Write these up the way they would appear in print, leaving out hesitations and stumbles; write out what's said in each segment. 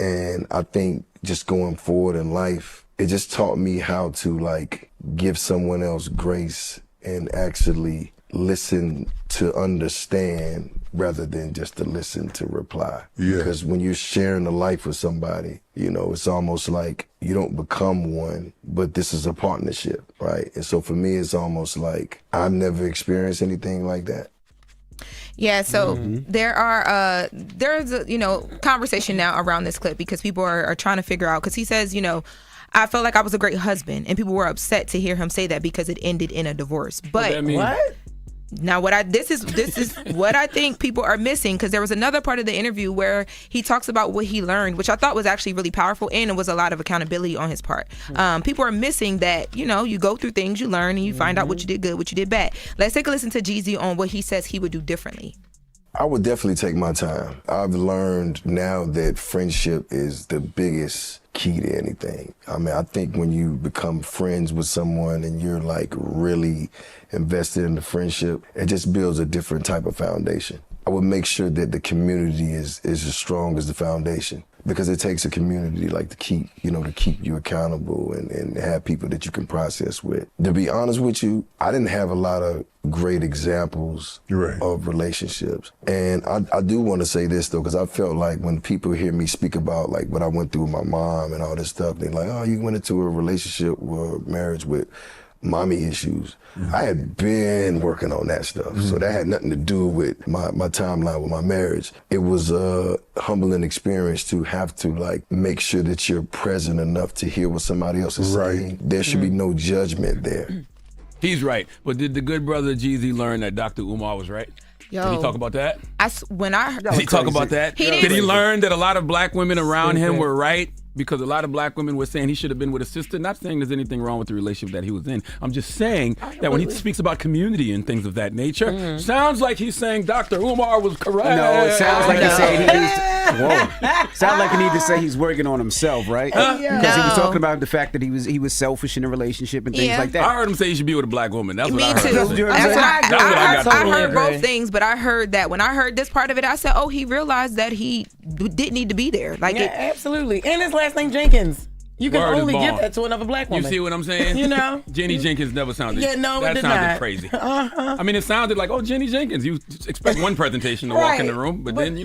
And I think just going forward in life, it just taught me how to like give someone else grace and actually listen to understand rather than just to listen to reply. Yeah. Because when you're sharing a life with somebody, you know, it's almost like you don't become one, but this is a partnership, right? And so for me, it's almost like I've never experienced anything like that. Yeah, so there's a conversation now around this clip because people are trying to figure out, because he says, I felt like I was a great husband, and people were upset to hear him say that because it ended in a divorce. But what? Now, this is what I think people are missing, because there was another part of the interview where he talks about what he learned, which I thought was actually really powerful, and it was a lot of accountability on his part. People are missing that, you go through things, you learn, and you find out what you did good, what you did bad. Let's take a listen to Jeezy on what he says he would do differently. I would definitely take my time. I've learned now that friendship is the biggest key to anything. I mean, I think when you become friends with someone and you're like really invested in the friendship, it just builds a different type of foundation. I would make sure that the community is as strong as the foundation, because it takes a community like to keep you accountable and have people that you can process with. To be honest with you, I didn't have a lot of great examples of relationships. And I do want to say this though, because I felt like when people hear me speak about like what I went through with my mom and all this stuff, they're like, oh, you went into a relationship or marriage with mommy issues. I had been working on that stuff. So that had nothing to do with my timeline with my marriage. It was a humbling experience to have to like make sure that you're present enough to hear what somebody else is saying. There should be no judgment there. He's right. But did the good brother Jeezy learn that Dr. Umar was right? Yo, did he talk about that? Did he talk about that? Did he learn that a lot of black women around him were right? Because a lot of black women were saying he should have been with a sister. Not saying there's anything wrong with the relationship that he was in. I'm just saying that when he speaks about community and things of that nature, sounds like he's saying Dr. Umar was correct. No, it sounds like he's saying he needs to, sounds like he needs to say he's working on himself, right? Because he was talking about the fact that he was selfish in a relationship and things like that. I heard him say he should be with a black woman. That's what I heard. That's what I heard both things, but I heard that when I heard this part of it, I said, oh, he realized that he didn't need to be there. Absolutely. And his last name Jenkins. You can only give that to another black woman. You see what I'm saying? Jenny Jenkins never sounded. Yeah, no, that it did sounded not. crazy. I mean, it sounded like, oh, Jenny Jenkins. You expect one presentation to walk in the room, but then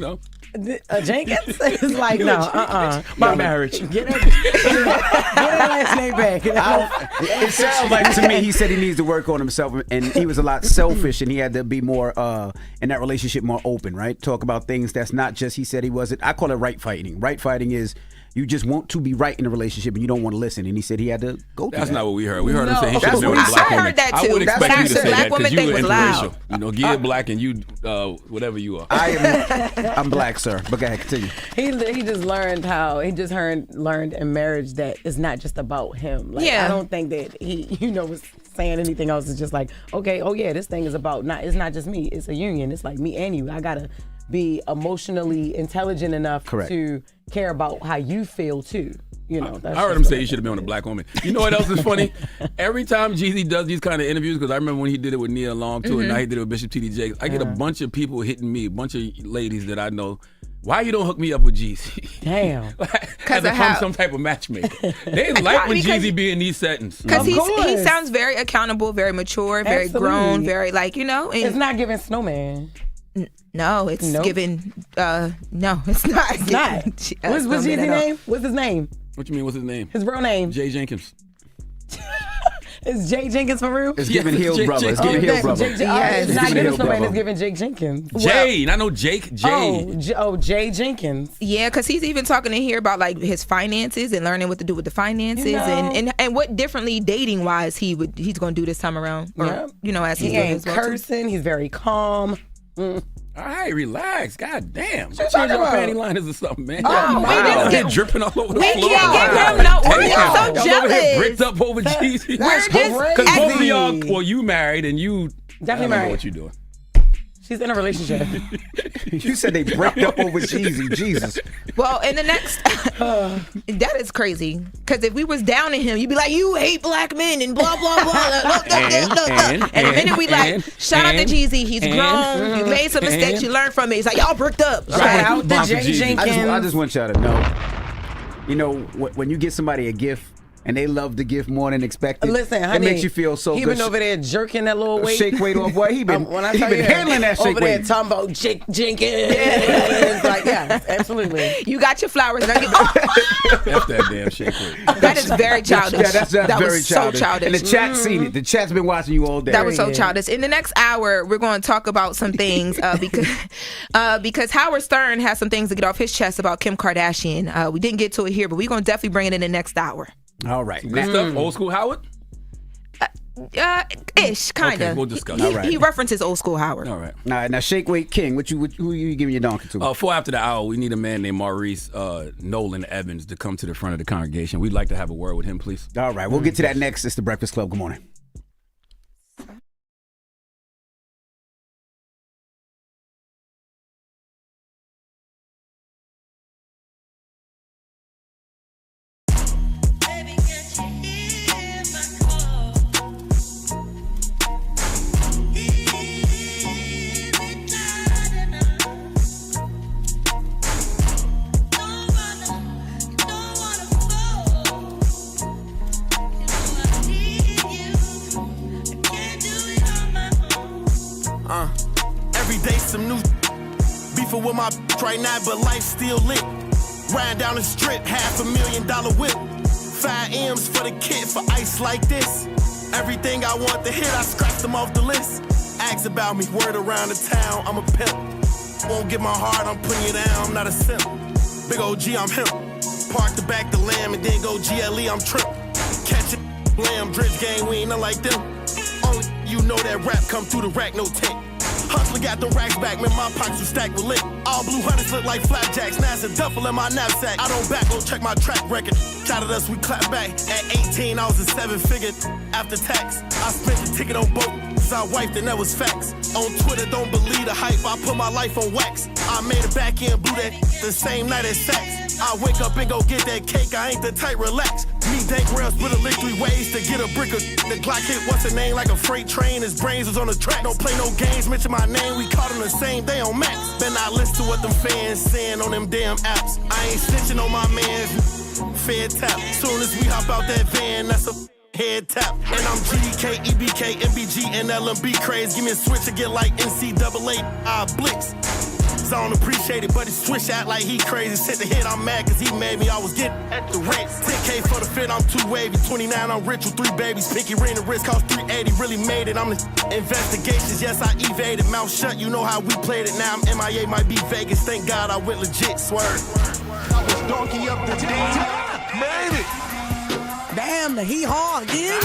a Jenkins? It's like, no, my marriage. Get that last name back. It sounds like to me he said he needs to work on himself, and he was a lot selfish, and he had to be more in that relationship more open, right? Talk about things that's not just, he said he wasn't. I call it right fighting. Right fighting is you just want to be right in a relationship and you don't want to listen. And he said he had to go through That's that. not what we heard. We heard him say he should have been with a black woman. I would expect you to say that because you were interracial. Give black and you whatever you are. I'm black, sir. But go ahead, continue. He just learned learned in marriage that it's not just about him. Like, I don't think that he was saying anything else. It's just like, okay, oh yeah, this thing is about it's not just me. It's a union. It's like me and you. I gotta be emotionally intelligent enough to care about how you feel too. I heard him say he should have been with a black woman. You know what else is funny? Every time Jeezy does these kind of interviews, because I remember when he did it with Nia Long too, and now he did it with Bishop T.D. Jakes, I get a bunch of people hitting me, a bunch of ladies that I know. Why you don't hook me up with Jeezy? Damn. As if I'm some type of matchmaker. They like when Jeezy be in these settings. Because he sounds very accountable, very mature, very grown, very it's not giving Snowman. No, it's giving. No, it's not. It's not. What's Jeezy's name? What's his name? What you mean? What's his name? His real name? Jay Jenkins. Is Jay Jenkins for real? It's giving Hill brother. It's giving Hill brother. It's not giving Snowman. It's giving Jake Jenkins. Jay, I know Jake. Jay. Jay Jenkins. Yeah, because he's even talking in here about like his finances and learning what to do with the finances and what differently dating wise he's going to do this time around. Or, as he's doing as well. Cursing. He's very calm. All right, relax. God damn. Change your panty liners or something, man. We get dripping all over the floor. We can't give him we're so jealous. Over here bricked up over Jeezy. Because both of y'all, well, you married and you definitely married. Know what you doing. She's in a relationship. You said they bricked up over Jeezy. Jesus. Well, in the next, that is crazy. Because if we was down in him, you'd be like, you hate black men and blah, blah, blah. And the minute we shout out to Jeezy, he's grown, you made some mistakes, you learned from it. He's like, y'all bricked up. Shout out to Jay Jenkins. I just want y'all to know, You know, when you get somebody a gift and they love the gift more than expected, listen, honey, it makes you feel so he good. He been over there jerking that little weight. Shake weight off, boy. He been handling that shake over weight. Over there talking about Jenkins. Like, yeah, absolutely. You got your flowers. F that damn shake weight. That is very childish. Yeah, that's that very was childish. so childish. And the chat's seen it. The chat's been watching you all day. That was so childish. In the next hour, we're going to talk about some things because Howard Stern has some things to get off his chest about Kim Kardashian. We didn't get to it here, but we're going to definitely bring it in the next hour. All right. Good stuff. Old school Howard? Ish, kind of. Okay, we'll discuss. He references old school Howard. All right. Now, Shake Weight King, who you giving your donkey to? 4 after the hour, we need a man named Maurice Nolan Evans to come to the front of the congregation. We'd like to have a word with him, please. All right. We'll get to that next. It's the Breakfast Club. Good morning. Every day some new beefing with my right now, but life still lit. Riding down the strip, $500,000 whip. 5 M's for the kid for ice like this. Everything I want to hit, I scratched them off the list. Ask about me, word around the town, I'm a pimp. Won't get my heart, I'm putting you down, I'm not a simp. Big OG, I'm him. Park the back the lamb and then go GLE, I'm trip. Catch it, lamb, dredge gang, we ain't nothing like them. Only you know that rap come through the rack, no tape. Hustler got the racks back, man, my pockets were stacked with lick. All blue hunters look like flapjacks, now it's a duffel in my knapsack. I don't back, go check my track record. Shouted us, we clap back. At 18, I was a 7-figure after tax. I spent the ticket on boat, cause I wiped and that was facts. On Twitter, don't believe the hype, I put my life on wax. I made it back in, blew that the same night as sex. I wake up and go get that cake, I ain't the type, relax. Me, Dank Rails, split a lick 3 ways to get a brick of the Glock hit. What's her name? Like a freight train, his brains was on the track. Don't play no games, mention my name, we caught him the same day on Max. Better not listen to what them fans saying on them damn apps. I ain't snitching on my mans, fair tap. Soon as we hop out that van, that's a head tap. And I'm GDK, EBK, MBG, and LMB craze. Give me a switch to get like NCAA, I blitz. I don't appreciate it, but he switch out like he crazy. Sit the hit, I'm mad cause he made me, I was getting at the rent. 10K for the fit, I'm too wavy. 29, I'm rich with 3 babies. Pinky ring, the wrist cost 380, really made it. I'm the investigations, yes, I evaded. Mouth shut, you know how we played it. Now I'm MIA, might be Vegas. Thank God I went legit, swerve. Donkey of the day. Made it. Damn, the hee-haw again.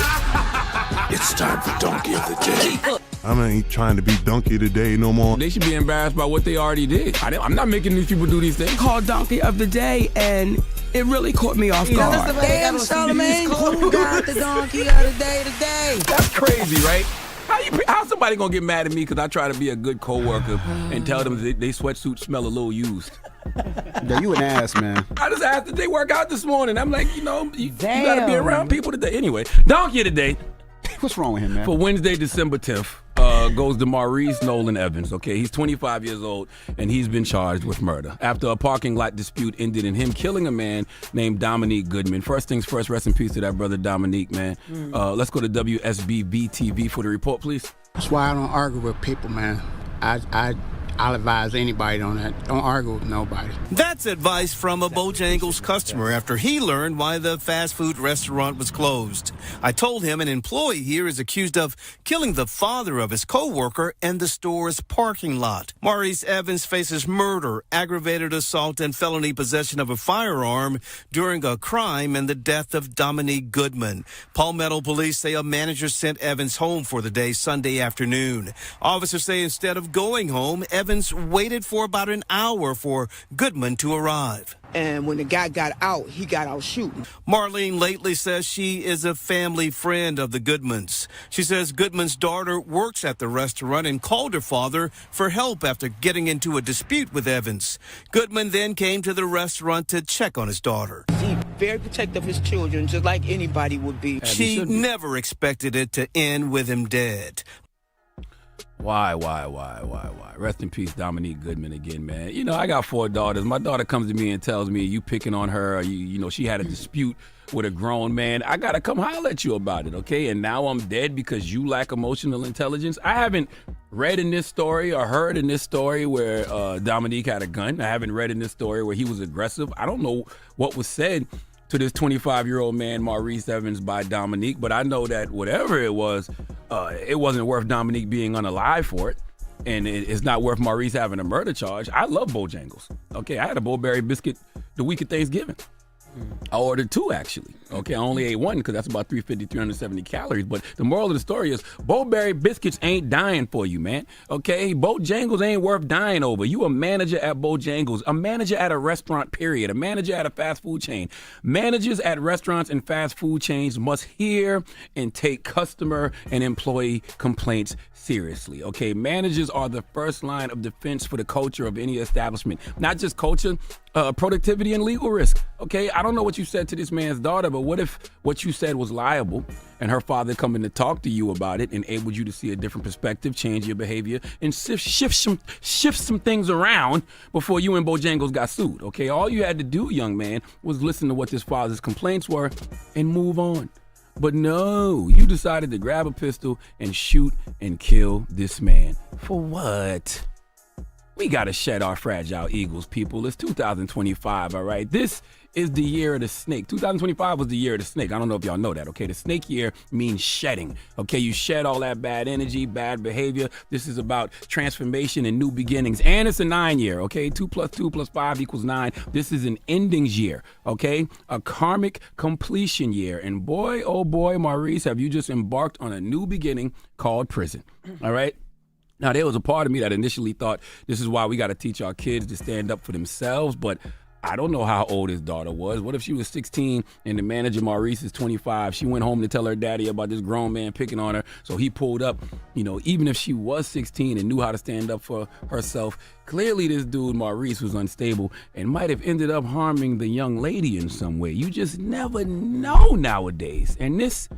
It's time for Donkey of the Day. I ain't trying to be donkey today no more. They should be embarrassed by what they already did. I'm not making these people do these things. Called Donkey of the Day, and it really caught me off guard. Damn, Charlamagne, who got the Donkey of the Day today? That's crazy, right? How somebody gonna get mad at me because I try to be a good coworker and tell them they sweatsuits smell a little used? Yeah, you an ass, man. I just asked if they work out this morning. I'm like, you gotta be around people today. Anyway, Donkey of the Day. What's wrong with him, man? For Wednesday, December 10th, goes to Maurice Nolan Evans, okay? He's 25 years old, and he's been charged with murder after a parking lot dispute ended in him killing a man named Dominique Goodman. First things first, rest in peace to that brother Dominique, man. Let's go to WSBB-TV for the report, please. That's why I don't argue with people, man. I'll advise anybody on that. Don't argue with nobody. That's advice from a Bojangles customer after he learned why the fast food restaurant was closed. I told him an employee here is accused of killing the father of his co-worker in the store's parking lot. Maurice Evans faces murder, aggravated assault, and felony possession of a firearm during a crime and the death of Dominique Goodman. Palmetto police say a manager sent Evans home for the day Sunday afternoon. Officers say instead of going home, Evans waited for about an hour for Goodman to arrive. And when the guy got out, he got out shooting. Marlene Lately says she is a family friend of the Goodmans. She says Goodman's daughter works at the restaurant and called her father for help after getting into a dispute with Evans. Goodman then came to the restaurant to check on his daughter. He's very protective of his children, just like anybody would be. She never expected it to end with him dead. Why? Rest in peace, Dominique Goodman again, man. You know, I got 4 daughters. My daughter comes to me and tells me, you picking on her, or you know, she had a dispute with a grown man. I got to come holler at you about it, okay? And now I'm dead because you lack emotional intelligence. I haven't read in this story or heard in this story where Dominique had a gun. I haven't read in this story where he was aggressive. I don't know what was said to this 25-year-old man, Maurice Evans, by Dominique, but I know that whatever it wasn't worth Dominique being unalive for it, and it's not worth Maurice having a murder charge. I love Bojangles. Okay, I had a Bowberry biscuit the week of Thanksgiving. I ordered 2, actually. Okay, I only ate 1 because that's about 370 calories. But the moral of the story is Bowberry biscuits ain't dying for you, man. Okay, Bojangles ain't worth dying over. You a manager at Bojangles, a manager at a restaurant, period, a manager at a fast food chain. Managers at restaurants and fast food chains must hear and take customer and employee complaints seriously. Okay, managers are the first line of defense for the culture of any establishment. Not just culture, productivity and legal risk. Okay, I don't know what you said to this man's daughter, but what if what you said was liable and her father coming to talk to you about it enabled you to see a different perspective, change your behavior, and shift some things around before you and Bojangles got sued? Okay, all you had to do, young man, was listen to what this father's complaints were and move on. But no, you decided to grab a pistol and shoot and kill this man. For what? We got to shed our fragile egos, people. It's 2025, all right? This is the year of the snake. 2025 was the year of the snake. I don't know if y'all know that, okay? The snake year means shedding, okay? You shed all that bad energy, bad behavior. This is about transformation and new beginnings. And it's a 9 year, okay? 2 + 2 + 5 = 9. This is an endings year, okay? A karmic completion year. And boy, oh boy, Maurice, have you just embarked on a new beginning called prison, all right? Now, there was a part of me that initially thought this is why we got to teach our kids to stand up for themselves, but I don't know how old his daughter was. What if she was 16 and the manager, Maurice, is 25? She went home to tell her daddy about this grown man picking on her, so he pulled up. You know, even if she was 16 and knew how to stand up for herself, clearly this dude, Maurice, was unstable and might have ended up harming the young lady in some way. You just never know nowadays. And this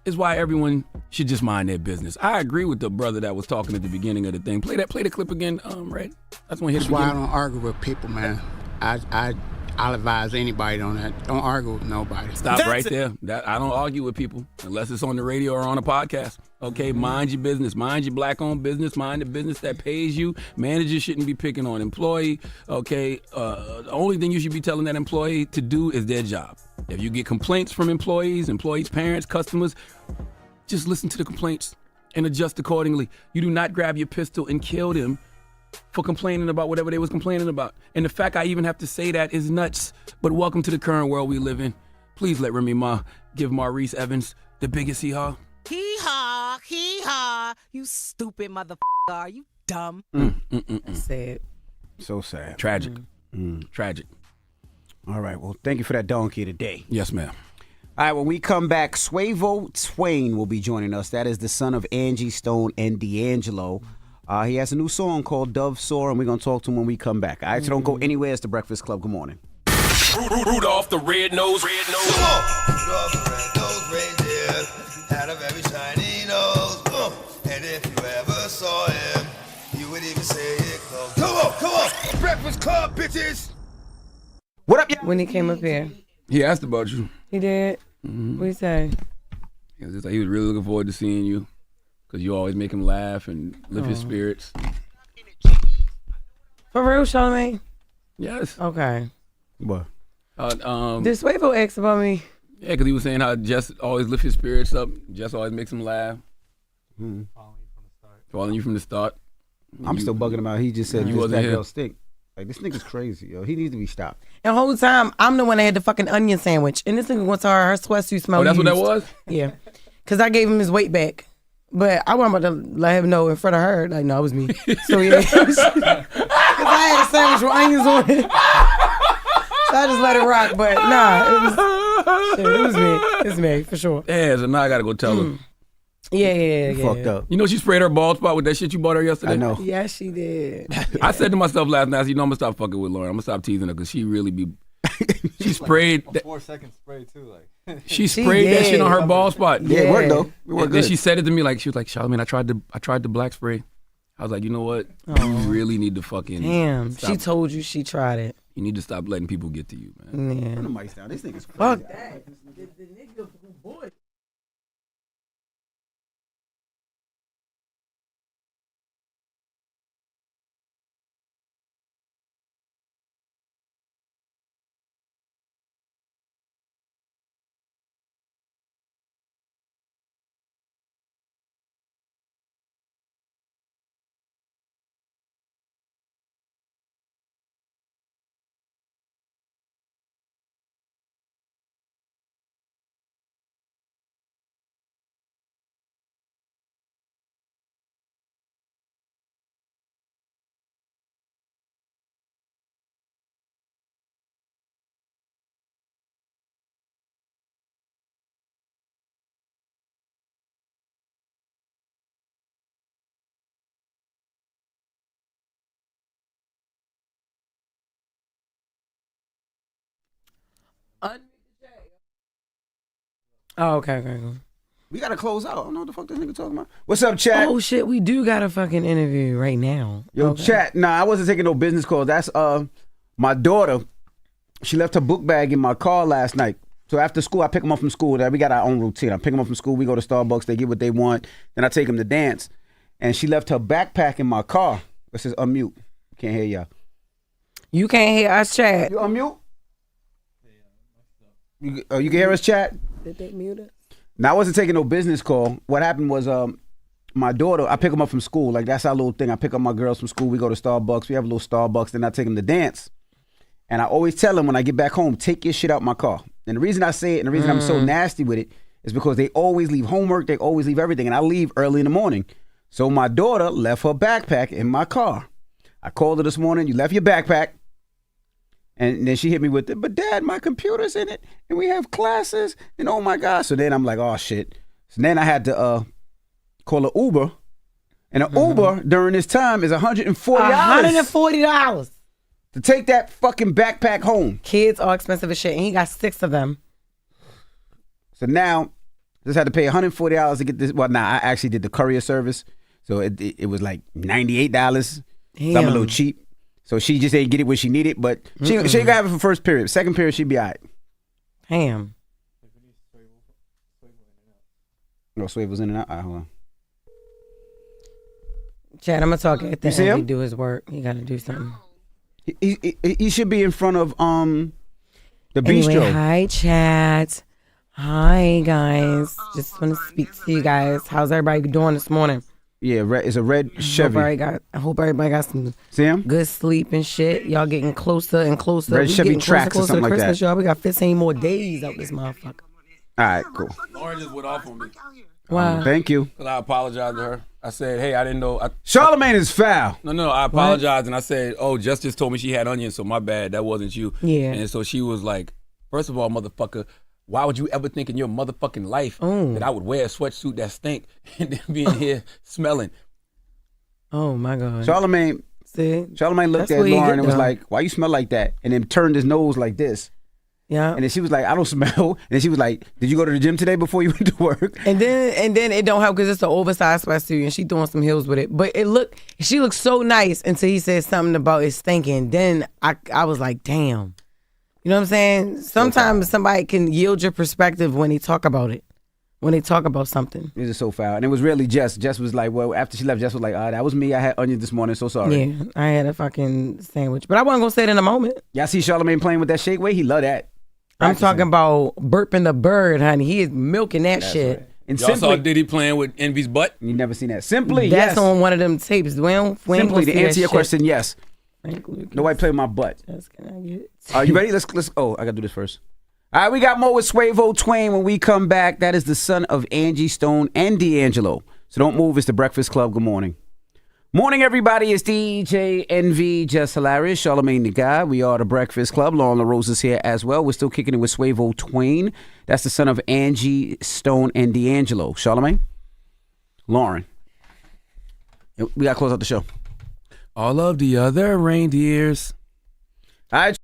is why everyone should just mind their business. I agree with the brother that was talking at the beginning of the thing. Play the clip again, Red. That's when That's why I don't argue with people, man. I'll advise anybody on that. Don't argue with nobody. Stop right there. I don't argue with people unless it's on the radio or on a podcast. Okay, mind your business. Mind your black-owned business. Mind the business that pays you. Managers shouldn't be picking on employee. Okay, the only thing you should be telling that employee to do is their job. If you get complaints from employees, parents, customers, just listen to the complaints and adjust accordingly. You do not grab your pistol and kill them for complaining about whatever they was complaining about. And the fact I even have to say that is nuts. But welcome to the current world we live in. Please let Remy Ma give Maurice Evans the biggest hee-haw. Hee-haw, hee-haw. You stupid motherfucker. Are you dumb? That's sad. So sad. Tragic. Tragic. All right, well, thank you for that donkey today. Yes, ma'am. All right, when we come back, Ciofalo Twain will be joining us. That is the son of Angie Stone and D'Angelo. He has a new song called Dove Soar, and we're going to talk to him when we come back. All right, so don't go anywhere. It's The Breakfast Club. Good morning. Rudolph the red-nosed. Come on. Rudolph the red-nosed reindeer had a very shiny nose. And if you ever saw him, you would even say it close. Come on. Breakfast Club, bitches. What up, y'all? When he came up here. He asked about you. He did? What he say? He was really looking forward to seeing you because you always make him laugh and lift his spirits. For real, Charlamagne? Yes. Okay. What? Did Ciofalo ask about me? Yeah, because he was saying how Jess always lifts his spirits up. Jess always makes him laugh. Following you from the start. I'm still bugging him out. He just said you this wasn't that here. girl stink. Like, this nigga's crazy, yo. He needs to be stopped. And the whole time, I'm the one that had the fucking onion sandwich. And this nigga went to her sweatsuit smell. Oh, that's used. what that was? Yeah. Because I gave him his weight back. But I wasn't about to let him know in front of her. Like, no, it was me. So, yeah. Because I had a sandwich with onions on it. So I just let it rock. But, nah, it was me. It's me, for sure. Yeah, so now I got to go tell her. Yeah. Fucked up. You know she sprayed her bald spot with that shit you bought her yesterday? I know. Yes, she did. I said to myself last night, I'm going to stop fucking with Loren. I'm going to stop teasing her because she really be She sprayed. 4-second spray too, like. She sprayed that shit on her bald spot. Yeah, it worked though. It worked And then good. she said it to me like, she was like, Charlamagne, I tried the black spray. I was like, you know what? You really need to fucking. Damn. stop. She told you she tried it. You need to stop letting people get to you, man. Yeah. Turn the mics down. This nigga's crazy. Fuck that. The nigga, boy. Oh, okay. We gotta close out. I don't know what the fuck this nigga talking about. What's up, chat? Oh shit, we do got a fucking interview right now. Yo, chat. Nah, I wasn't taking no business calls. That's my daughter. She left her book bag in my car last night. So after school, I pick them up from school. We got our own routine. I pick them up from school. We go to Starbucks. They get what they want. Then I take them to dance. And she left her backpack in my car. It says unmute. Can't hear y'all. You can't hear us, chat. You unmute? You can hear us, chat? Did they mute us? Now, I wasn't taking no business call. What happened was my daughter, I pick them up from school. Like, that's our little thing. I pick up my girls from school. We go to Starbucks. We have a little Starbucks. Then I take them to dance. And I always tell them when I get back home, take your shit out my car. And the reason I say it and the reason I'm so nasty with it is because they always leave homework. They always leave everything. And I leave early in the morning. So my daughter left her backpack in my car. I called her this morning. You left your backpack. And then she hit me with it. But Dad, my computer's in it. And we have classes. And oh my God. So then I'm like, oh shit. So then I had to call an Uber. And an Uber during this time is $140. $140. To take that fucking backpack home. Kids are expensive as shit. And he got 6 of them. So now, just had to pay $140 to get this. Well, I actually did the courier service. So it was like $98. So I'm a little cheap. So she just didn't get it when she needed, but she ain't gonna have it for first period. Second period, she'd be all right. Damn. No, Swave was in and out. All right, hold on. Chad, I'm gonna talk at the You see end. him? He do his work. He gotta do something. He should be in front of the Anyway, bistro. hi, chat. Hi, guys. Just want to speak to you guys. How's everybody doing this morning? Yeah, it's a red Chevy. I hope everybody got some See him? good sleep and shit. Y'all getting closer and closer. Red We Chevy getting Trax or closer something to like that. Christmas, y'all. We got 15 more days out this motherfucker. All right, cool. Lauren just went off on me. Wow. Thank you. Because I apologized to her. I said, hey, I didn't know. Charlamagne is foul. No, I apologized. And I said, oh, Jess just told me she had onions, so my bad. That wasn't you. Yeah. And so she was like, first of all, motherfucker, why would you ever think in your motherfucking life that I would wear a sweatsuit that stink and then be in here smelling? Oh, my God. Charlamagne looked at Lauren and was like, why you smell like that? And then turned his nose like this. Yeah. And then she was like, I don't smell. And then she was like, did you go to the gym today before you went to work? And then it don't help because it's an oversized sweatsuit and she throwing some heels with it. But she looked so nice until he said something about it stinking. Then I was like, damn. You know what I'm saying? Sometimes somebody can yield your perspective when they talk about it. When they talk about something. This is so foul. And it was really Jess. Jess was like, well, after she left, Jess was like, that was me. I had onions this morning. So sorry. Yeah, I had a fucking sandwich. But I wasn't going to say it in a moment. Y'all see Charlamagne playing with that shake weight? He love that. I'm talking about burping the bird, honey. He is milking that shit. Right. And y'all saw Diddy playing with Envy's butt? You never seen that. Simply, That's yes. on one of them tapes. Simply, to answer your question, yes. Nobody play with my butt. Can I get Are you ready? Let's. Oh, I got to do this first. All right, we got more with Suavo Twain when we come back. That is the son of Angie Stone and D'Angelo. So don't move. It's the Breakfast Club. Good morning. Morning, everybody. It's DJ NV, Jess Hilarious, Charlamagne the Guy. We are the Breakfast Club. Loren LoRosa's here as well. We're still kicking it with Suavo Twain. That's the son of Angie Stone and D'Angelo. Charlamagne? Lauren. We got to close out the show. All of the other reindeers. All right.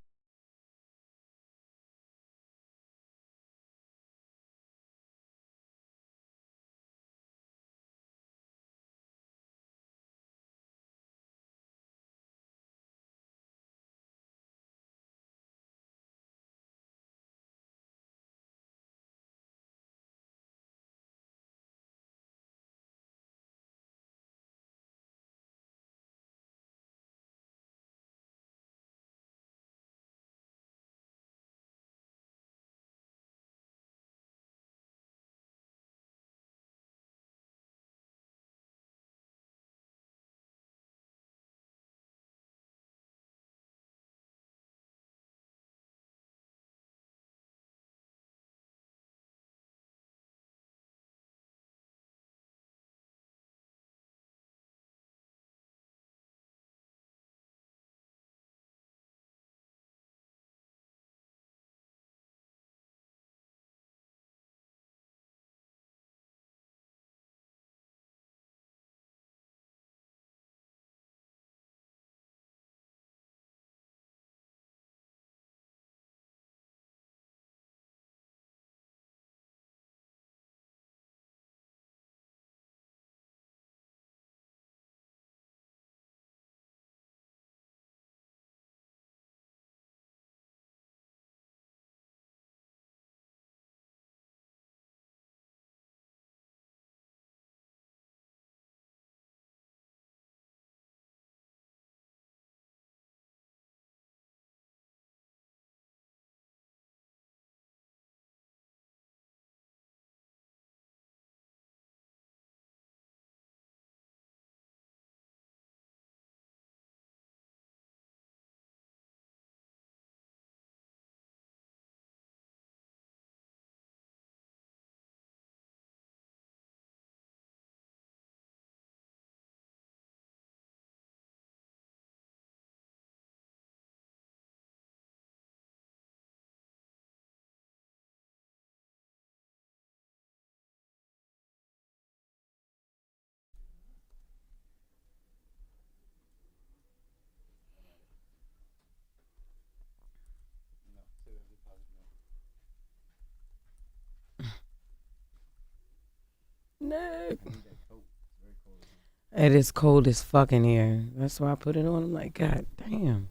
It is cold as fuck in here. That's why I put it on. I'm like, God damn.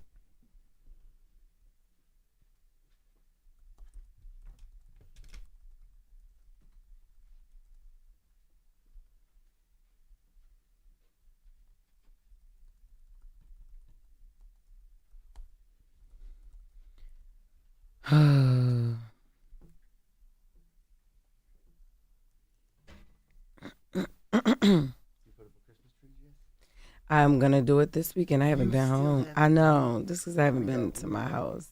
I'm gonna do it this weekend. I haven't been home. I know. This is because I haven't been to my house.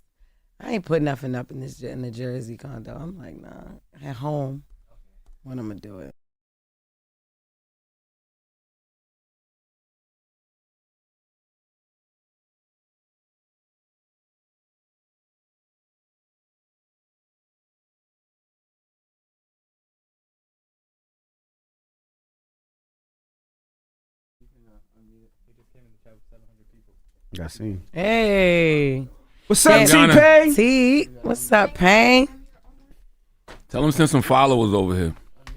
I ain't put nothing up in the Jersey condo. I'm like, nah. At home when I'm gonna do it. I see. Hey. What's up, T-Pain? T. What's up, Pain? Tell him to send some followers over here.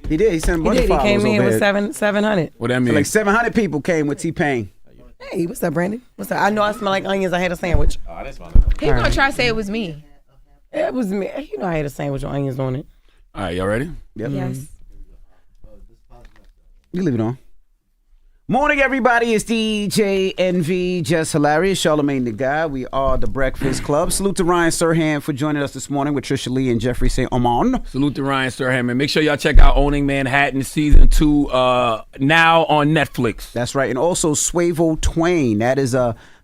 He did. He sent a bunch of He followers came in over with here. 700. What that mean? So like 700 people came with T-Pain. Hey, what's up, Brandon? What's up? I know I smell like onions. I had a sandwich. He gonna try to say it was me. It was me. You know I had a sandwich with onions on it. All right, y'all ready? Yep. Yes. You leave it on. Morning, everybody. It's DJ NV, Jess Hilarious, Charlamagne the Guy. We are the Breakfast Club. Salute to Ryan Serhant for joining us this morning with Trisha Lee and Jeffrey St. Oman. Salute to Ryan Serhant, man. Make sure y'all check out Owning Manhattan Season 2 now on Netflix. That's right. And also Ciofalo Twain. That is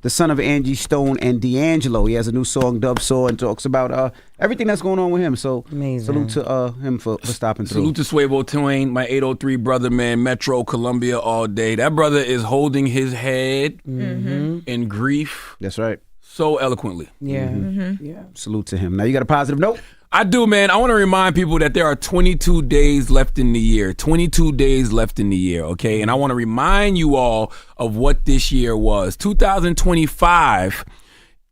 the son of Angie Stone and D'Angelo. He has a new song, Dub Saw, and talks about everything that's going on with him. So amazing. Salute to him for stopping through. Salute to Ciofalo Twain, my 803 brother, man. Metro, Columbia all day. That brother is holding his head in grief. That's right. So eloquently. Yeah. Yeah. Salute to him. Now you got a positive note? I do, man. I want to remind people that there are 22 days left in the year. 22 days left in the year, okay? And I want to remind you all of what this year was. 2025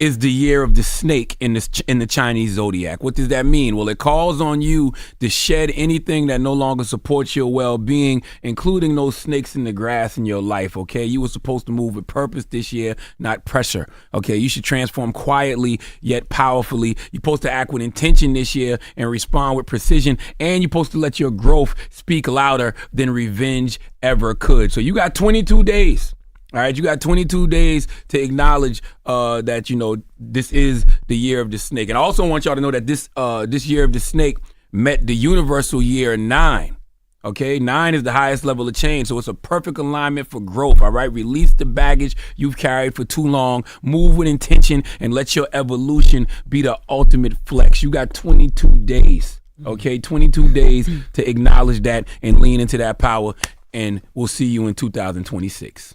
is the year of the snake in the Chinese zodiac. What does that mean? Well, it calls on you to shed anything that no longer supports your well-being, including those snakes in the grass in your life, okay? You were supposed to move with purpose this year, not pressure, okay? You should transform quietly yet powerfully. You're supposed to act with intention this year and respond with precision, and you're supposed to let your growth speak louder than revenge ever could. So you got 22 days. All right, you got 22 days to acknowledge that, you know, this is the year of the snake. And I also want y'all to know that this year of the snake met the universal year 9. Okay, 9 is the highest level of change, so it's a perfect alignment for growth, all right? Release the baggage you've carried for too long, move with intention, and let your evolution be the ultimate flex. You got 22 days, okay? 22 days to acknowledge that and lean into that power, and we'll see you in 2026.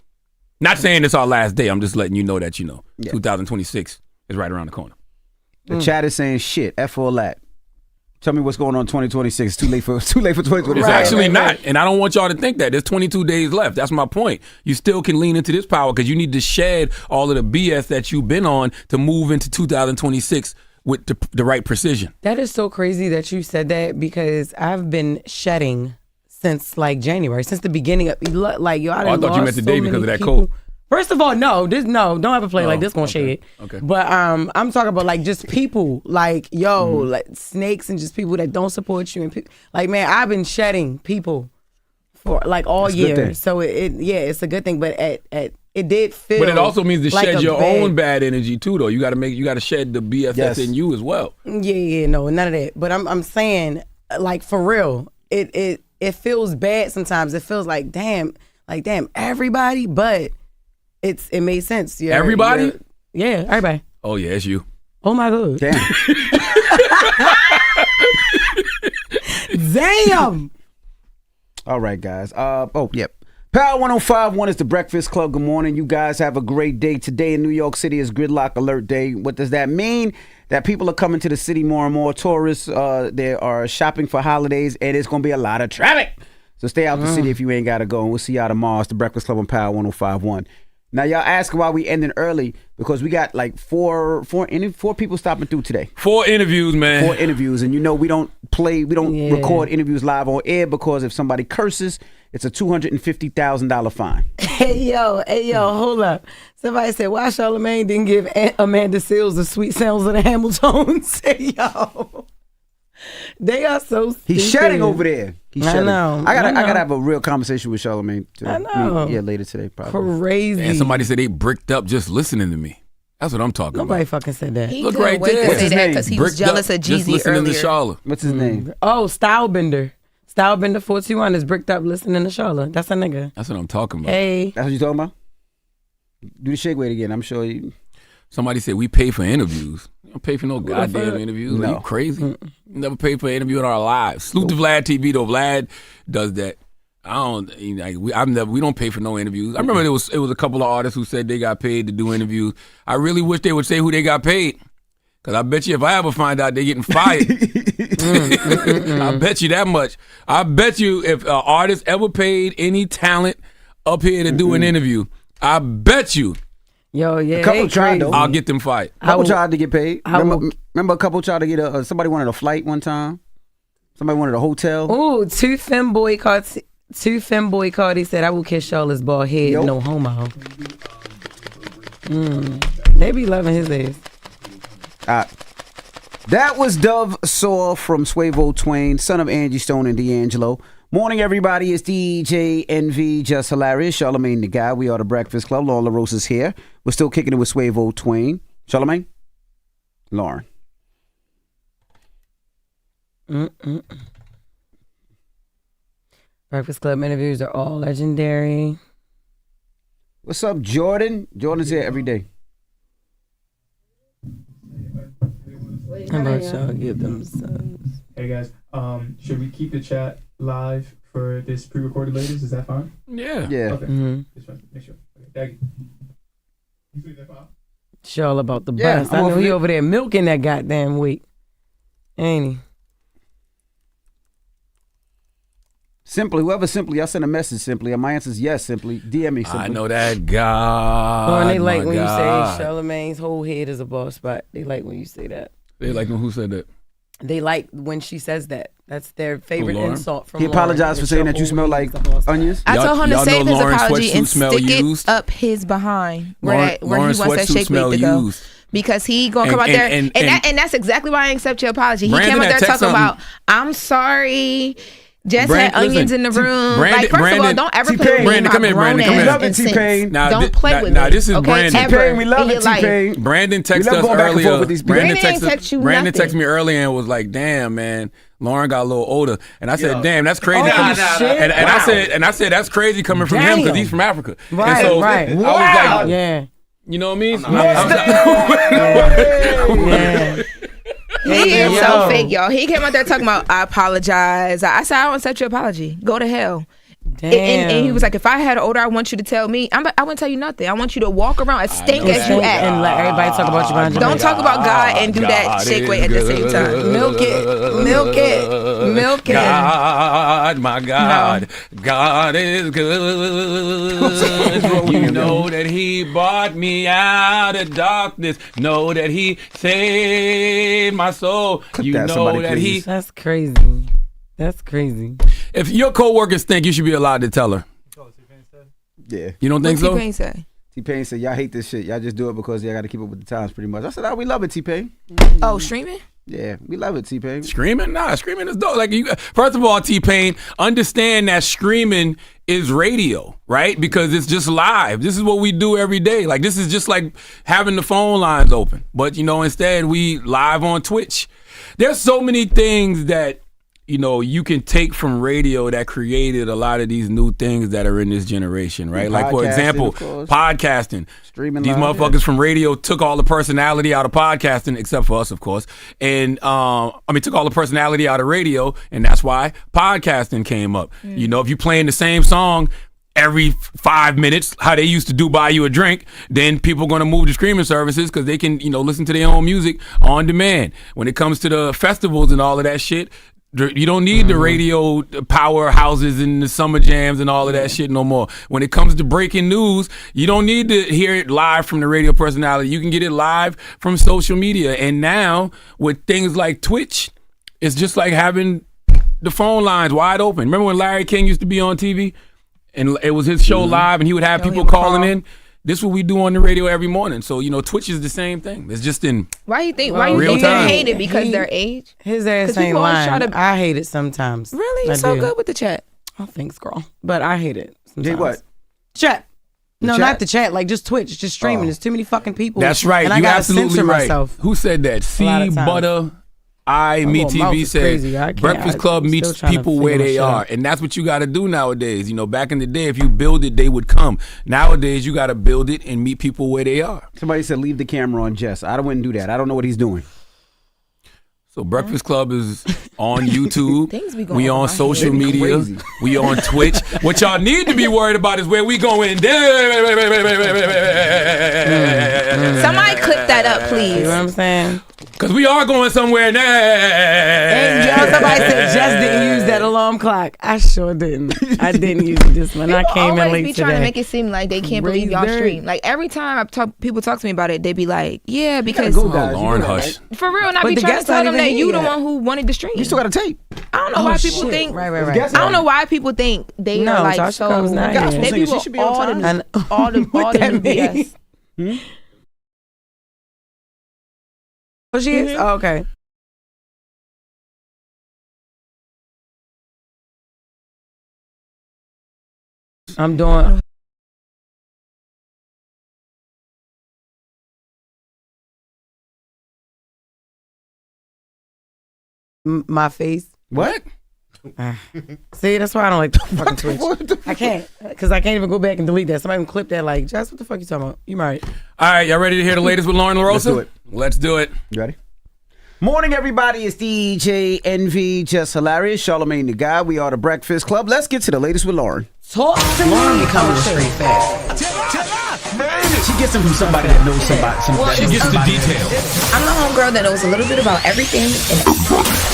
Not saying it's our last day. I'm just letting you know that, 2026 is right around the corner. The chat is saying shit. F all that. Tell me what's going on in 2026. It's too late for 2026. It's actually not. And I don't want y'all to think that. There's 22 days left. That's my point. You still can lean into this power because you need to shed all of the BS that you've been on to move into 2026 with the right precision. That is so crazy that you said that because I've been shedding since like January, since the beginning of like yo. I thought you meant today because of that cold. First of all, don't ever play like this gonna shade. Okay. But I'm talking about like just people like like snakes and just people that don't support you and like man, I've been shedding people for like all year. So it's a good thing. But it did feel. But it also means to like shed your own bad energy too, though. You got to shed the BS that's in you as well. Yeah, no, none of that. But I'm saying like for real, it feels bad sometimes. It feels like damn, everybody, but it made sense. Everybody? Yeah, everybody. Oh yeah, it's you. Oh my God. Damn. Damn. All right, guys. Yep. Power 105.1 is the Breakfast Club. Good morning. You guys have a great day. Today in New York City is Gridlock Alert Day. What does that mean? That people are coming to the city more and more. Tourists, they are shopping for holidays, and it's going to be a lot of traffic. So stay out the city if you ain't got to go. And we'll see y'all tomorrow. It's the Breakfast Club on Power 105.1. Now, y'all ask why we ending early because we got like four people stopping through today. 4 interviews, man. 4 interviews. And we don't record interviews live on air because if somebody curses, It's a $250,000 fine. Hey yo, hold up. Somebody said, why Charlamagne didn't give Amanda Seales the sweet sounds of the Hamiltons? Hey yo. They are so stupid. He's shedding over there. I know. I gotta have a real conversation with Charlamagne. I know. Yeah, later today, probably. Crazy. And somebody said they bricked up just listening to me. That's what I'm talking Nobody about. fucking said that. He Look couldn't right wait there. to say that because he was Bricked jealous up, of just Jeezy listening to earlier. Charla. What's his name? Oh, Stylebender. Stylebender 421 is bricked up listening to Charla. That's a nigga. That's what I'm talking about. Hey. That's what you talking about? Do the shake weight again. I'm sure you. Somebody said we pay for interviews. We don't pay for no goddamn interviews. No. Are you crazy? Never paid for an interview in our lives. Salute to Vlad TV though. Vlad does that. I don't. We don't pay for no interviews. I remember it was a couple of artists who said they got paid to do interviews. I really wish they would say who they got paid. Cause I bet you if I ever find out they're getting fired, I bet you that much. I bet you if an artist ever paid any talent up here to do an interview, I bet you. Yo, yeah. A couple tried though. I'll get them fired. A couple tried to get paid. Remember a couple tried to get somebody wanted a flight one time. Somebody wanted a hotel. Ooh, two femboy called. He said, I will kiss Charlotte's bald head. Yo. No homo. They be loving his ass. That was Dove Saw from Suavo Twain, son of Angie Stone and D'Angelo. Morning, everybody. It's DJ NV, Jess Hilarious, Charlamagne the Guy. We are the Breakfast Club. Loren LoRosa's here. We're still kicking it with Suavo Twain. Charlamagne? Loren. Breakfast Club interviews are all legendary. What's up, Jordan? Jordan's here every day. How about y'all give them subs? Hey guys, should we keep the chat live for this pre-recorded latest? Is that fine? Yeah. Yeah. Okay. Mm-hmm. Just want to make sure. Okay, thank you. You think that fine? Charlotte about the Yeah, bus. I know he over there milking that goddamn weight. Ain't he? Simply, whoever Simply, I sent a message Simply, and my answer is yes, Simply. DM me Simply. I know that God. Oh, and they like my when God. you say Charlamagne's whole head is a bald spot. They like when you say that. They like who said that? They like when she says that. That's their favorite Lauren? insult from He Lauren. apologized for saying that you smell like onions. I told him to Y'all save know his Lauren's apology and sweatsuit smell stick used? it up his behind where Lauren's he wants that sweatsuit shake smell weight to go. used. Because he gonna come out there and that's exactly why I accept your apology. He Brandon came out there had talking text about, I'm sorry. Jess had Brandon, onions listen, in the room. Brandon- First of all, don't ever play with me. Brandon, come here, Brandon, come here. Love it, T-Pain. Don't play with me. Now this is okay? Brandon. Ever T-Pain, we love in it, your life. T-Pain. Brandon texted We love us going back and forth earlier. with these people. Brandon ain't text you Brandon nothing. texted me earlier and was like, "Damn, man, Lauren got a little older." And I said, "Damn, that's crazy." shit. And I said that's crazy coming from him because he's from Africa. Right, and so right. I was like, Yeah. you know what I mean? Yeah. He is Yo. so fake, y'all. He came out there talking about, I apologize. I said, I don't accept your apology. Go to hell. Damn. And he was like, if I had an older, I want you to tell me. I wouldn't tell you nothing. I want you to walk around as stink as you act. And let everybody talk about you behind your Don't back. talk about God and do that shake weight at the same time. Milk it. Milk it. Milk it. God, my God, God is good. You know that He brought me out of darkness. Know that He saved my soul. Clip You that, know somebody, that He. please. That's crazy. That's crazy. If your coworkers think, you should be allowed to tell her. Yeah. You don't think What so? T-Pain say? T-Pain said, y'all hate this shit. Y'all just do it because y'all got to keep up with the times pretty much. I said, we love it, T-Pain. Oh, streaming? Yeah, we love it, T-Pain. Screaming? Nah, screaming is dope. Like first of all, T-Pain, understand that screaming is radio, right? Because it's just live. This is what we do every day. Like this is just like having the phone lines open. But instead we live on Twitch. There's so many things that you can take from radio that created a lot of these new things that are in this generation, right? Like, for example, podcasting. Streaming these live, motherfuckers from radio took all the personality out of podcasting, except for us, of course. And, took all the personality out of radio, and that's why podcasting came up. If you're playing the same song every 5 minutes, how they used to do buy you a drink, then people are going to move to streaming services because they can, listen to their own music on demand. When it comes to the festivals and all of that shit, you don't need the radio powerhouses and the summer jams and all of that shit no more. When it comes to breaking news, you don't need to hear it live from the radio personality. You can get it live from social media. And now with things like Twitch, it's just like having the phone lines wide open. Remember when Larry King used to be on TV and it was his show live and he would have people calling in? This is what we do on the radio every morning. So, Twitch is the same thing. It's just in Why you think real time. hate it because their age? His ass ain't lying. I hate it sometimes. Really? You're so good with the chat. Oh, thanks, girl. But I hate it sometimes. Did what? Chat. No, chat? not the chat. Like just Twitch, just streaming. There's too many fucking people. That's right. And I You're gotta absolutely censor right. myself. Who said that? C Butter Me TV said Breakfast Club meets people where they are. And that's what you got to do nowadays. Back in the day, if you build it, they would come. Nowadays, you got to build it and meet people where they are. Somebody said leave the camera on Jess. I wouldn't do that. I don't know what he's doing. So Breakfast Club is on YouTube. We on social media. Crazy. We on Twitch. What y'all need to be worried about is where we going. Somebody clip that up, please. You know what I'm saying? Because we are going somewhere now. And somebody said Jess didn't use that alarm clock. I sure didn't. I didn't use it this one. I came in late today. People always be trying to make it seem like they can't believe y'all stream. Like every time people talk to me about it, they be like, yeah, because Lauren, hush. For real, and I be trying to tell them that you the one who wanted the stream. You still got a tape. I don't know why people think. Right. I don't know why people think they are like so. They be with all the BS. Oh, she is? Oh, okay. I'm doing. My face. What? See, that's why I don't like the fucking Twitch. I can't, because I can't even go back and delete that. Somebody can clip that like, Jess, what the fuck you talking about? You right. All right, y'all ready to hear the latest with Loren LoRosa? Let's do it. You ready? Morning, everybody. It's DJ NV, Jess Hilarious, Charlamagne the Guy. We are the Breakfast Club. Let's get to the latest with Loren. Talk to Loren me. becoming straight fast. She gets them from somebody that knows somebody. She gets the details. I'm the homegirl that knows a little bit about everything.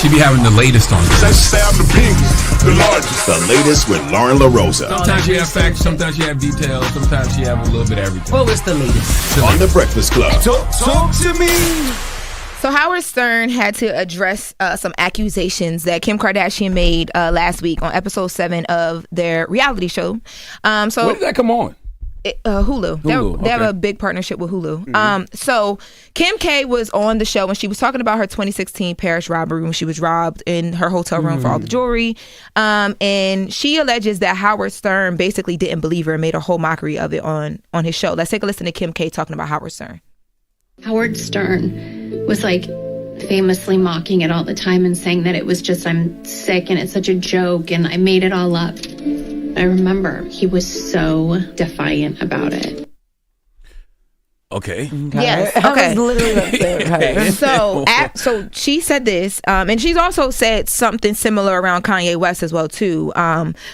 She be having the latest on this. Let's say I'm the biggest, the largest. The latest with Loren LoRosa. Sometimes she have facts, sometimes she have details, sometimes she have a little bit of everything. What was the latest? On the Breakfast Club. Talk to me. So Howard Stern had to address some accusations that Kim Kardashian made last week on episode 7 of their reality show. When did that come on? Hulu. They have a big partnership with Hulu. Mm-hmm. So Kim K was on the show and she was talking about her 2016 Paris robbery when she was robbed in her hotel room for all the jewelry. And she alleges that Howard Stern basically didn't believe her and made a whole mockery of it on his show. Let's take a listen to Kim K talking about Howard Stern. Howard Stern was like famously mocking it all the time and saying that it was just, I'm sick and it's such a joke and I made it all up. I remember he was so defiant about it. Okay. Yes. Okay. I was literally upset. So she said this, and she's also said something similar around Kanye West as well too.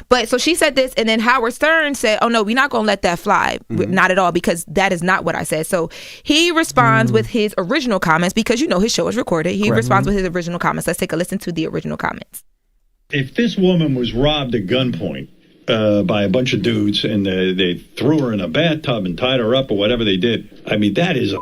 But so she said this, and then Howard Stern said, "Oh no, we're not gonna let that fly, not at all, because that is not what I said." So he responds with his original comments because his show is recorded. He responds with his original comments. Let's take a listen to the original comments. If this woman was robbed at gunpoint by a bunch of dudes and they threw her in a bathtub and tied her up or whatever they did, I mean, that is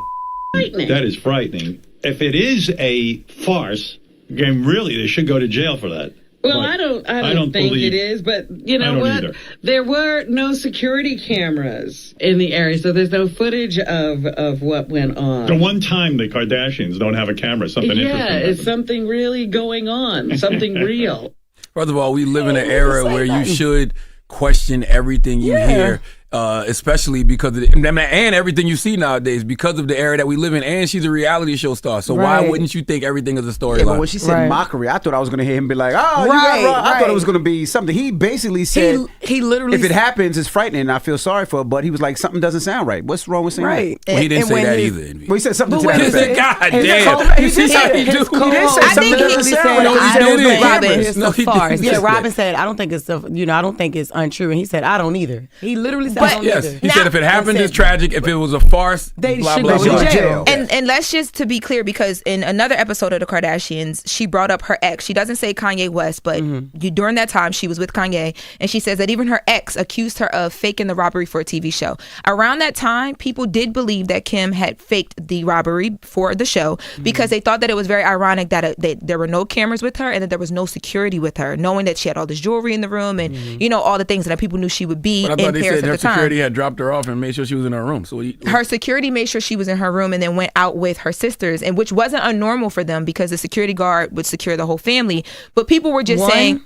frightening. That is frightening. If it is a farce, then really they should go to jail for that. Well, I don't think it is, but you know what? Either. There were no security cameras in the area, so there's no footage of what went on. The one time the Kardashians don't have a camera, something interesting. Yeah, it's something really going on, something real. First of all, we live in an era where you should question everything you hear, especially because of and everything you see nowadays because of the era that we live in. And she's a reality show star, so why wouldn't you think everything is a storyline? Yeah, but when she said mockery, I thought I was going to hear him be like, "Oh, you got robbed." I thought it was going to be something. He basically said, he literally, if it happens, it's frightening. And I feel sorry for her, but he was like, something doesn't sound right. What's wrong with saying that? Well, he didn't say that either. Well, he said something to that effect. God damn! You see how he do? He didn't say something that doesn't sound right. Yeah, Robin said, I don't think it's I don't think it's untrue, and he said, I don't either. He literally said, Yes. He said if it happened, it's tragic. If it was a farce, they blah, should blah, go blah. to jail. And let's just to be clear, because in another episode of the Kardashians, she brought up her ex. She doesn't say Kanye West, but during that time she was with Kanye, and she says that even her ex accused her of faking the robbery for a TV show. Around that time, people did believe that Kim had faked the robbery for the show because they thought that it was very ironic that there were no cameras with her and that there was no security with her, knowing that she had all this jewelry in the room and all the things that people knew she would be But I in thought they Paris said at her the time. security had dropped her off and made sure she was in her room. So Her security made sure she was in her room and then went out with her sisters, and which wasn't unnormal for them because the security guard would secure the whole family. But people were just saying,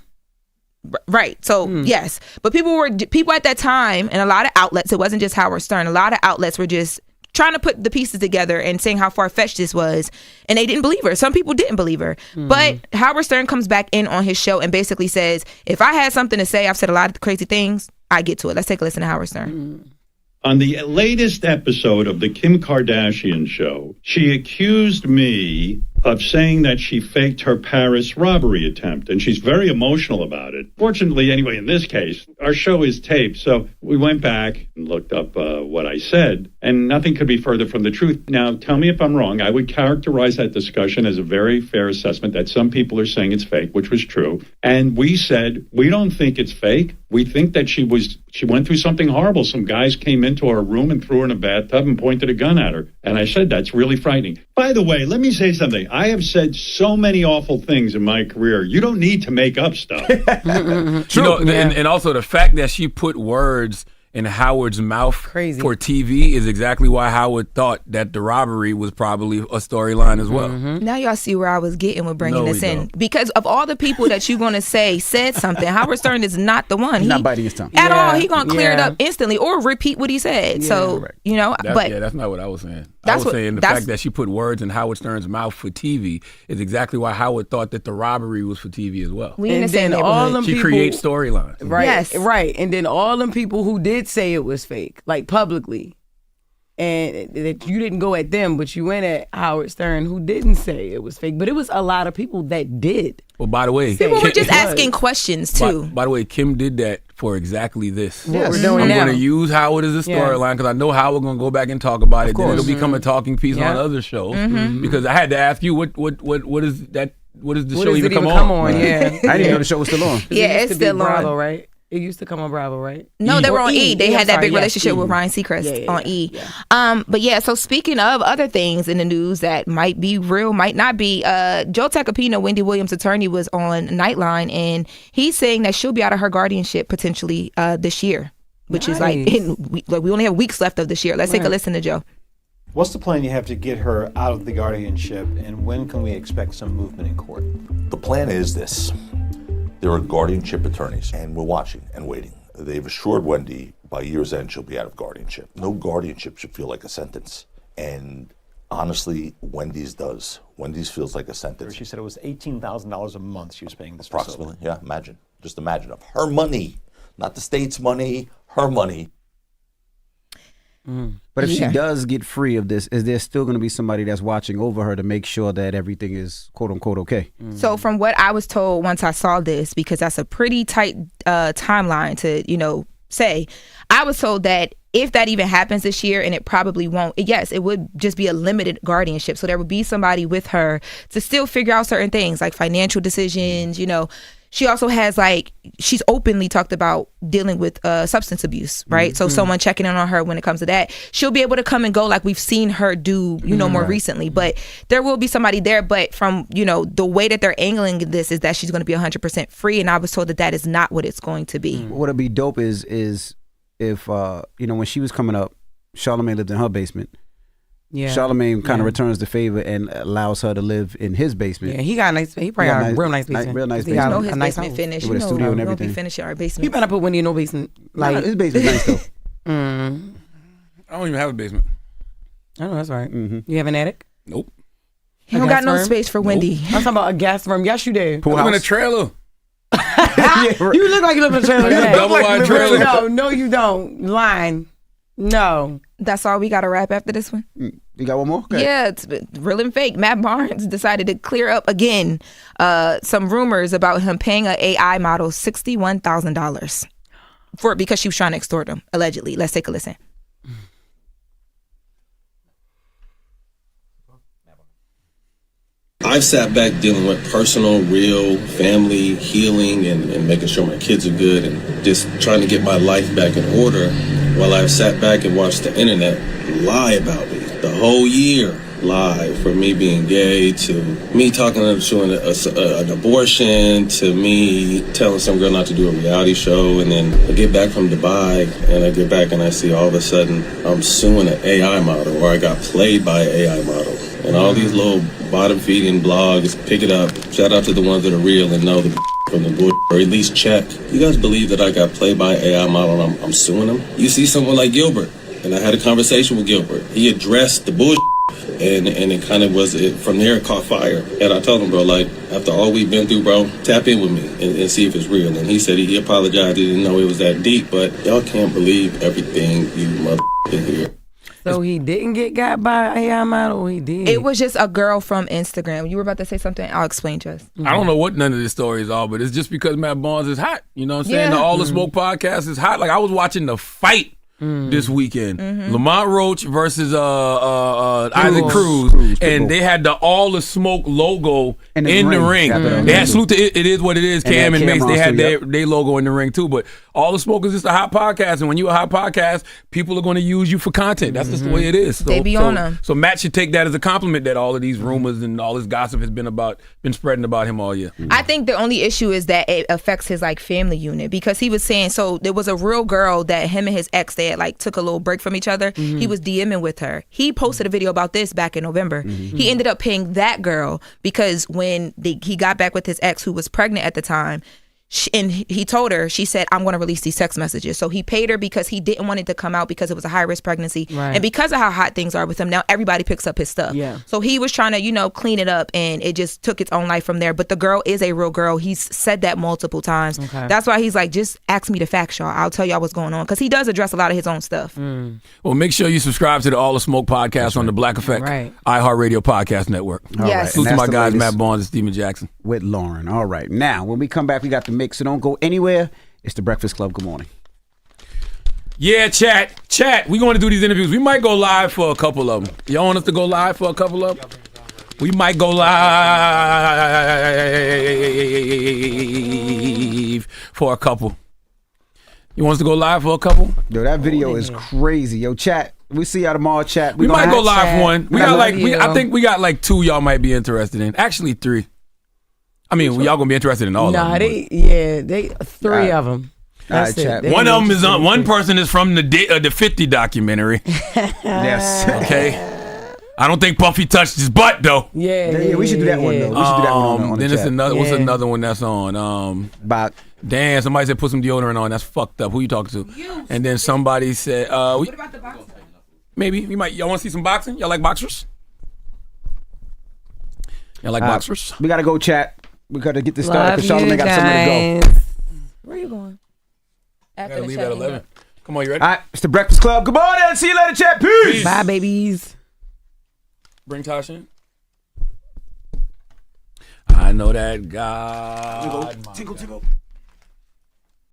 right. So yes, but people at that time, and a lot of outlets, it wasn't just Howard Stern, a lot of outlets were just trying to put the pieces together and saying how far-fetched this was, and they didn't believe her. Some people didn't believe her. But Howard Stern comes back in on his show and basically says, if I had something to say, I've said a lot of crazy things, I get to it. Let's take a listen to Howard Stern. On the latest episode of the Kim Kardashian show, she accused me of saying that she faked her Paris robbery attempt, and she's very emotional about it. Fortunately, anyway, in this case, our show is taped, so we went back and looked up what I said, and nothing could be further from the truth. Now, tell me if I'm wrong. I would characterize that discussion as a very fair assessment that some people are saying it's fake, which was true. And we said, we don't think it's fake. We think that she went through something horrible. Some guys came into her room and threw her in a bathtub and pointed a gun at her. And I said, that's really frightening. By the way, let me say something. I have said so many awful things in my career. You don't need to make up stuff. And also the fact that she put words in Howard's mouth for TV is exactly why Howard thought that the robbery was probably a storyline as well. Now y'all see where I was getting with bringing this in. Because of all the people that you're going to say said something, Howard Stern is not the one. He's not biting his tongue. At all. He's going to clear it up instantly or repeat what he said. So, that's not what I was saying. I was saying the fact that she put words in Howard Stern's mouth for TV is exactly why Howard thought that the robbery was for TV as well. We in the same neighborhood. She creates storylines. Right. Yes. Right. And then all them people who did say it was fake, like publicly, and that you didn't go at them, but you went at Howard Stern, who didn't say it was fake. But it was a lot of people that did. Well, by the way, people were just asking questions too. By the way, Kim did that for exactly this. What we're doing I'm now. going to use Howard as a storyline because I know Howard going to go back and talk about it. Then it'll become a talking piece on other shows. Because I had to ask you what is that? What does the show even come on? Yeah, I didn't know the show was still on. Yeah, it's still on. Bravo, right? It used to come on Bravo, right? No, they were on E. They had that big relationship with Ryan Seacrest on E. But yeah, so speaking of other things in the news that might be real, might not be, Joe Tacopina, Wendy Williams' attorney, was on Nightline, and he's saying that she'll be out of her guardianship potentially this year, which is like we only have weeks left of this year. Let's take a listen to Joe. What's the plan you have to get her out of the guardianship, and when can we expect some movement in court? The plan is this. There are guardianship attorneys, and we're watching and waiting. They've assured Wendy by year's end she'll be out of guardianship. No guardianship should feel like a sentence. And honestly, Wendy's does. Wendy's feels like a sentence. She said it was $18,000 a month she was paying this approximately, yeah, imagine. Just imagine of her money, not the state's money, her money. But if she does get free of this, is there still going to be somebody that's watching over her to make sure that everything is quote unquote okay? So from what I was told once I saw this, because that's a pretty tight timeline to, say, I was told that if that even happens this year, and it probably won't, yes, it would just be a limited guardianship. So there would be somebody with her to still figure out certain things like financial decisions, She also has she's openly talked about dealing with substance abuse, right? So someone checking in on her when it comes to that, she'll be able to come and go like we've seen her do, more recently. But there will be somebody there. But from, the way that they're angling this is that she's going to be 100% free. And I was told that is not what it's going to be. What'd be dope is if, when she was coming up, Charlamagne lived in her basement. Yeah, Charlamagne kind of returns the favor and allows her to live in his basement. Yeah, he probably got a real nice basement. Real nice basement. Got his basement finished. With a studio and everything. We don't be finishing our basement. You better put Wendy in no basement. His basement's nice though. I don't even have a basement. I know, that's right. You have an attic? Nope. He don't got no space for Wendy. I'm talking about a gas room. Yes, you do. I live in a trailer. You look like you live in a trailer. Double-wide trailer. No, you don't. Lying. No. That's all we got to wrap after this one? You got one more? Okay. Yeah, it's real and fake. Matt Barnes decided to clear up again some rumors about him paying an AI model $61,000. because she was trying to extort him, allegedly. Let's take a listen. I've sat back dealing with personal, real family healing and making sure my kids are good and just trying to get my life back in order while I've sat back and watched the internet lie about me. The whole year lie, from me being gay to me talking to an abortion to me telling some girl not to do a reality show, and then I get back from Dubai and I get back and I see all of a sudden I'm suing an AI model, or I got played by an AI model. And all these little bottom-feeding blogs pick it up. Shout out to the ones that are real and know the from the bull, or at least check. You guys believe that I got played by an AI model and I'm suing them? You see someone like Gilbert, and I had a conversation with Gilbert. He addressed the bullshit, and it kind of was, from there it caught fire. And I told him, bro, like, after all we've been through, bro, tap in with me and see if it's real. And he said he apologized, he didn't know it was that deep, but y'all can't believe everything you motherfucking hear. So he didn't get got by AI model, or he did? It was just a girl from Instagram. You were about to say something? I'll explain, Jess. I don't know what none of this stories are, but it's just because Matt Barnes is hot. You know what I'm saying? The All the Smoke podcast is hot. Like, I was watching the fight this weekend. Lamont Roach versus Isaac Cruz. And they had the All the Smoke logo in the ring. They had salute to It Is What It Is, Cam and Mace. They had their logo in the ring too. But All the Smoke is just a hot podcast. And when you're a hot podcast, people are going to use you for content. That's just the way it is. So, they be on them. So Matt should take that as a compliment that all of these rumors and all this gossip has been spreading about him all year. I think the only issue is that it affects his like family unit, because he was saying, so there was a real girl that him and his ex, they had like took a little break from each other. He was DMing with her. He posted a video about this back in November. He ended up paying that girl because when he got back with his ex, who was pregnant at the time, and he told her, she said, I'm going to release these text messages. So he paid her because he didn't want it to come out because it was a high-risk pregnancy. Right. And because of how hot things are with him, now everybody picks up his stuff. Yeah. So he was trying to, clean it up, and it just took its own life from there. But the girl is a real girl. He's said that multiple times. Okay. That's why he's like, just ask me the facts, y'all. I'll tell y'all what's going on. Because he does address a lot of his own stuff. Well, make sure you subscribe to the All the Smoke podcast on the Black Effect iHeartRadio podcast network. Yes. Salute to my guys, Matt Barnes and Steven Jackson. With Loren. All right. Now, when we come back, we got the mix, so don't go anywhere. It's the Breakfast Club. Good morning. Yeah, chat. We're going to do these interviews. We might go live for a couple of them. Y'all want us to go live for a couple of them? We might go live for a couple. You want us to go live for a couple? Yo, that video is crazy. Yo, chat. We see y'all tomorrow, chat. We might go live for one. I think we got like 2 y'all might be interested in. Actually 3. I mean, y'all gonna be interested in all of them. They 3 of them. That's it. One of them is on. One person is from the 50 documentary. Yes. Okay. I don't think Puffy touched his butt though. Yeah, we should do that one though. We should do that one on the then chat. it's another. What's another one that's on? Damn, somebody said put some deodorant on. That's fucked up. Who you talking to? And then somebody said, what about the boxing? Maybe we might. Y'all want to see some boxing? Y'all like boxers? Y'all like boxers? We gotta go, chat. We gotta get this started because Charlamagne got somewhere to go. Where you going? After gotta leave at 11. Come on, you ready? All right, it's the Breakfast Club. Good morning. See you later, chat. Peace. Bye, babies. Bring Tasha in. I know that God. Tinkle.